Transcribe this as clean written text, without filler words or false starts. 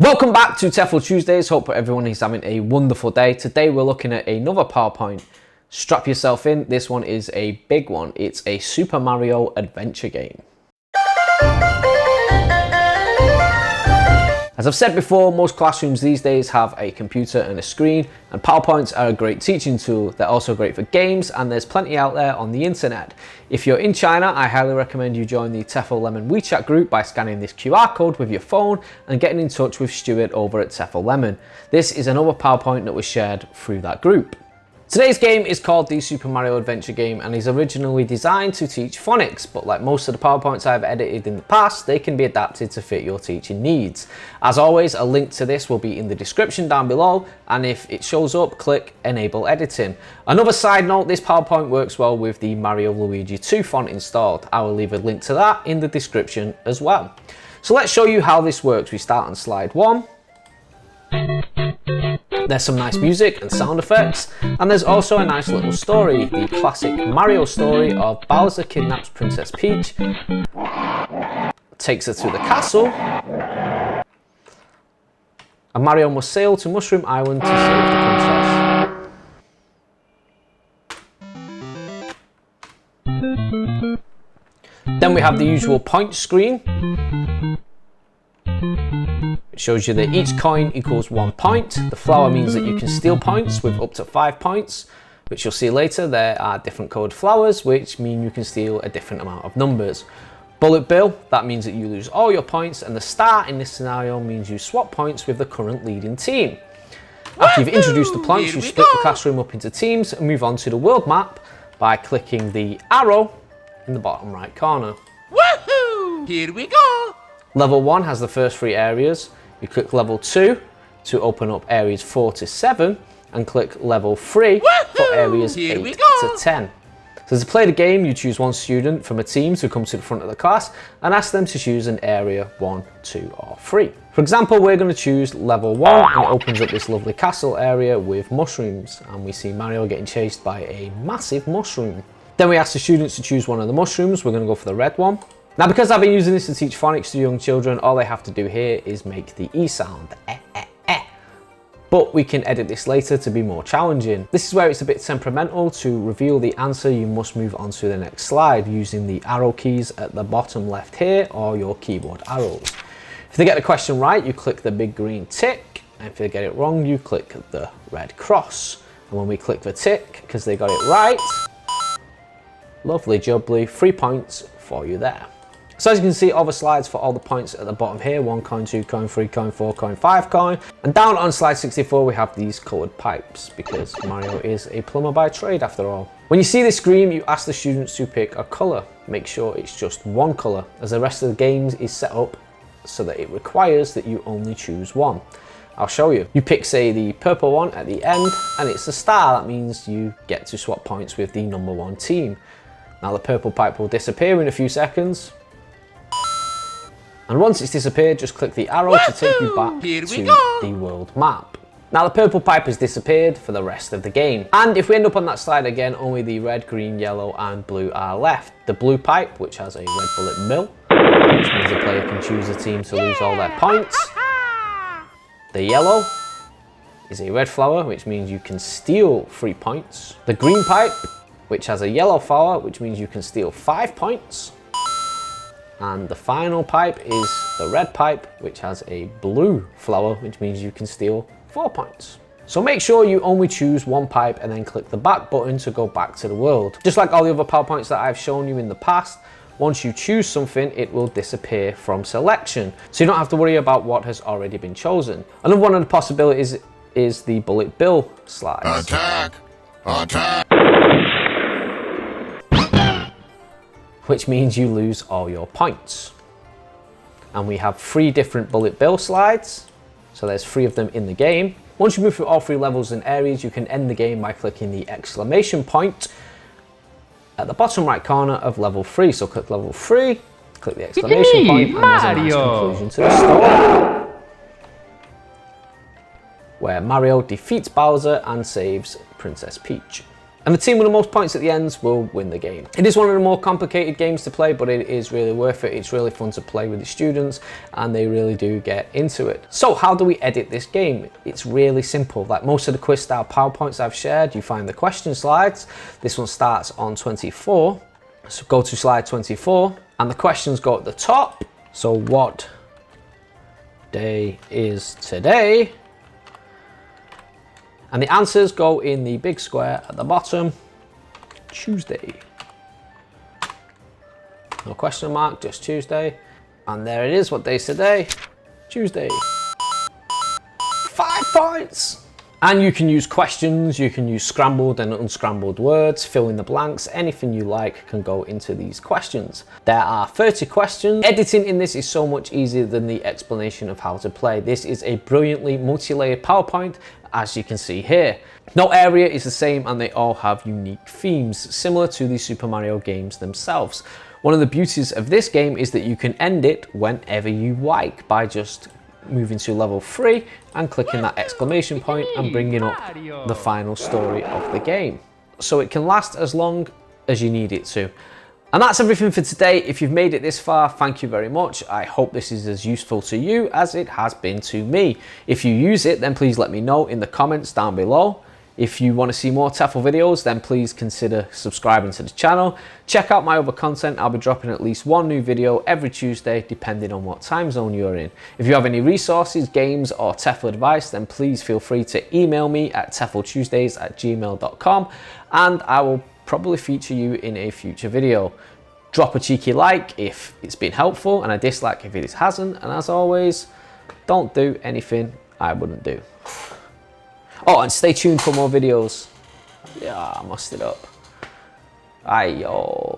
Welcome back to Tefl Tuesdays. Hope everyone is having a wonderful day. Today we're looking at another PowerPoint. Strap yourself in. This one is a big one. It's a Super Mario adventure game. As I've said before, most classrooms these days have a computer and a screen, and PowerPoints are a great teaching tool. They're also great for games, and there's plenty out there on the internet. If you're in China, I highly recommend you join the Tefl Lemon WeChat group by scanning this QR code with your phone and getting in touch with Stuart over at Tefl Lemon. This is another PowerPoint that was shared through that group. Today's game is called the Super Mario Adventure game and is originally designed to teach phonics, but like most of the PowerPoints I've edited in the past, they can be adapted to fit your teaching needs. As always, a link to this will be in the description down below, and if it shows up, click Enable Editing. Another side note, this PowerPoint works well with the Mario Luigi 2 font installed. I will leave a link to that in the description as well. So let's show you how this works. We start on slide 1. There's some nice music and sound effects, and there's also a nice little story, the classic Mario story of Bowser kidnaps Princess Peach, takes her to the castle, and Mario must sail to Mushroom Island to save the princess. Then we have the usual point screen. It shows you that each coin equals 1 point. The flower means that you can steal points with up to 5 points, which you'll see later. There are different colored flowers, which mean you can steal a different amount of numbers. Bullet bill, that means that you lose all your points, and the star in this scenario means you swap points with the current leading team. After you've introduced the points, you split the classroom up into teams and move on to the world map by clicking the arrow in the bottom right corner. Woohoo! Here we go! Level 1 has the first 3 areas. You click level 2 to open up areas 4 to 7, and click level 3 for areas 8 to 10. So to play the game, you choose one student from a team to come to the front of the class and ask them to choose an area 1, 2 or 3. For example, we're going to choose level 1, and it opens up this lovely castle area with mushrooms, and we see Mario getting chased by a massive mushroom. Then we ask the students to choose one of the mushrooms. We're going to go for the red one. Now, because I've been using this to teach phonics to young children, all they have to do here is make the E sound, But we can edit this later to be more challenging. This is where it's a bit temperamental. To reveal the answer, you must move on to the next slide using the arrow keys at the bottom left here, or your keyboard arrows. If they get the question right, you click the big green tick, and if they get it wrong, you click the red cross. And when we click the tick, because they got it right, lovely jubbly, 3 points for you there. So as you can see, all the slides for all the points at the bottom here: 1 coin, 2 coin, 3 coin, 4 coin, 5 coin. And down on slide 64, we have these colored pipes, because Mario is a plumber by trade after all. When you see this screen, you ask the students to pick a color. Make sure it's just one color, as the rest of the game is set up so that it requires that you only choose one. I'll show you. You pick, say, the purple one at the end, and it's a star. That means you get to swap points with the number 1 team. Now the purple pipe will disappear in a few seconds. And once it's disappeared, just click the arrow to take you back to the world map. Now the purple pipe has disappeared for the rest of the game. And if we end up on that slide again, only the red, green, yellow and blue are left. The blue pipe, which has a red bullet bill, which means the player can choose a team to lose all their points. The yellow is a red flower, which means you can steal 3 points. The green pipe, which has a yellow flower, which means you can steal 5 points. And the final pipe is the red pipe, which has a blue flower, which means you can steal 4 points. So make sure you only choose one pipe and then click the back button to go back to the world. Just like all the other PowerPoints that I've shown you in the past, once you choose something, it will disappear from selection. So you don't have to worry about what has already been chosen. Another one of the possibilities is the bullet bill slides. Attack! Attack! Which means you lose all your points. And we have 3 different bullet bill slides. So there's 3 of them in the game. Once you move through all 3 levels and areas, you can end the game by clicking the exclamation point at the bottom right corner of level 3. So click level 3, click the exclamation point, and there's a nice conclusion to the story, where Mario defeats Bowser and saves Princess Peach. And the team with the most points at the end will win the game. It is one of the more complicated games to play, but it is really worth it. It's really fun to play with the students and they really do get into it. So how do we edit this game? It's really simple. Like most of the quiz style PowerPoints I've shared, you find the question slides. This one starts on 24. So go to slide 24 and the questions go at the top. So what day is today? And the answers go in the big square at the bottom, Tuesday. No question mark, just Tuesday. And there it is, what day is today? Tuesday. 5 points. And you can use questions, you can use scrambled and unscrambled words, fill in the blanks, anything you like can go into these questions. There are 30 questions. Editing in this is so much easier than the explanation of how to play. This is a brilliantly multi-layered PowerPoint, as you can see here. No area is the same and they all have unique themes, similar to the Super Mario games themselves. One of the beauties of this game is that you can end it whenever you like by just moving to level 3 and clicking that exclamation point and bringing up the final story of the game. So it can last as long as you need it to. And that's everything for today. If you've made it this far, thank you very much. I hope this is as useful to you as it has been to me. If you use it, then please let me know in the comments down below. If you want to see more Tefl videos, then please consider subscribing to the channel. Check out my other content. I'll be dropping at least one new video every Tuesday, depending on what time zone you're in. If you have any resources, games, or Tefl advice, then please feel free to email me at tefltuesdays@gmail.com, and I will probably feature you in a future video. Drop a cheeky like if it's been helpful, and a dislike if it hasn't. And as always, don't do anything I wouldn't do. Oh, and stay tuned for more videos. Yeah, I messed it up. Ayo.